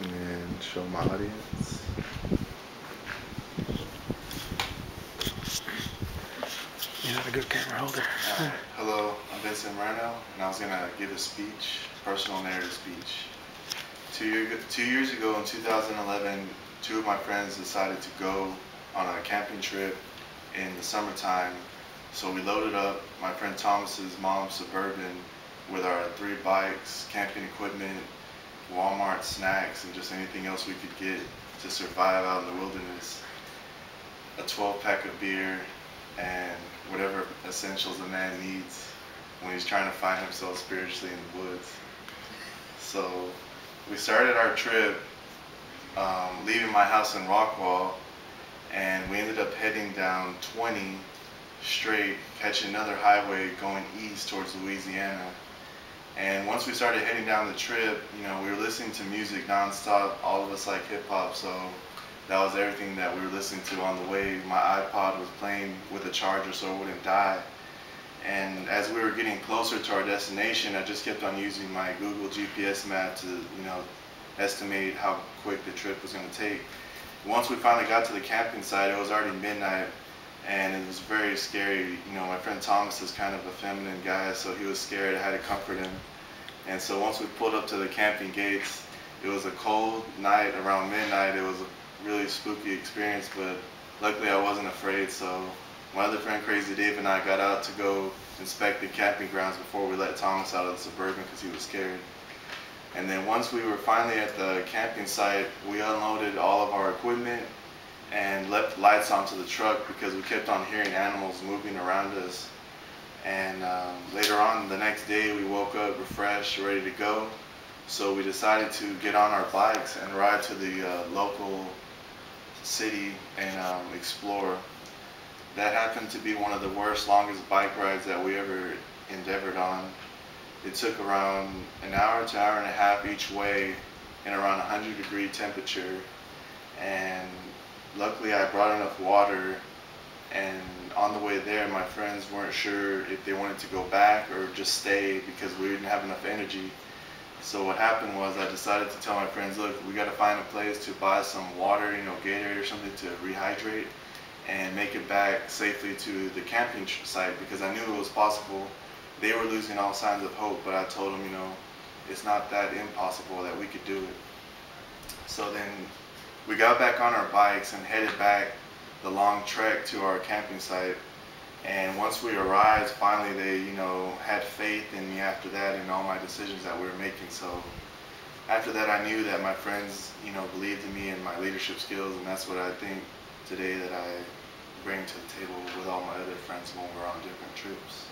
and show my audience. You're not a good camera holder. Hello, I'm Vincent Moreno, and I was going to give a speech, personal narrative speech. 2 years ago in 2011, two of my friends decided to go on a camping trip in the summertime. So we loaded up my friend Thomas's mom's Suburban with our 3 bikes, camping equipment, Walmart snacks, and just anything else we could get to survive out in the wilderness. A 12-pack of beer, and whatever essentials a man needs when he's trying to find himself spiritually in the woods. So we started our trip leaving my house in Rockwall, and we ended up heading down 20 straight, catching another highway going east towards Louisiana. And once we started heading down the trip, we were listening to music nonstop. All of us like hip hop, so that was everything that we were listening to on the way. My iPod was playing with a charger so it wouldn't die. And as we were getting closer to our destination, I just kept on using my Google GPS map to, estimate how quick the trip was going to take. Once we finally got to the camping site, it was already midnight, and it was very scary. My friend Thomas is kind of a feminine guy, so he was scared. I had to comfort him. And so once we pulled up to the camping gates, it was a cold night around midnight. It was a really spooky experience, but luckily I wasn't afraid. So my other friend Crazy Dave and I got out to go inspect the camping grounds before we let Thomas out of the Suburban because he was scared. And then once we were finally at the camping site, we unloaded all of our equipment and left the lights onto the truck because we kept on hearing animals moving around us. And later on the next day, we woke up refreshed, ready to go. So we decided to get on our bikes and ride to the local city and explore. That happened to be one of the worst, longest bike rides that we ever endeavored on. It took around an hour to hour and a half each way in around 100-degree temperature. And luckily I brought enough water, and on the way there my friends weren't sure if they wanted to go back or just stay because we didn't have enough energy. So what happened was I decided to tell my friends, look, we got to find a place to buy some water, Gatorade or something to rehydrate and make it back safely to the camping site because I knew it was possible. They were losing all signs of hope, but I told them, it's not that impossible, that we could do it. So then we got back on our bikes and headed back the long trek to our camping site. And once we arrived, finally they, had faith in me after that and all my decisions that we were making. So after that, I knew that my friends, believed in me and my leadership skills, and that's what I think today that I bring to the table with all my other friends when we're on different trips.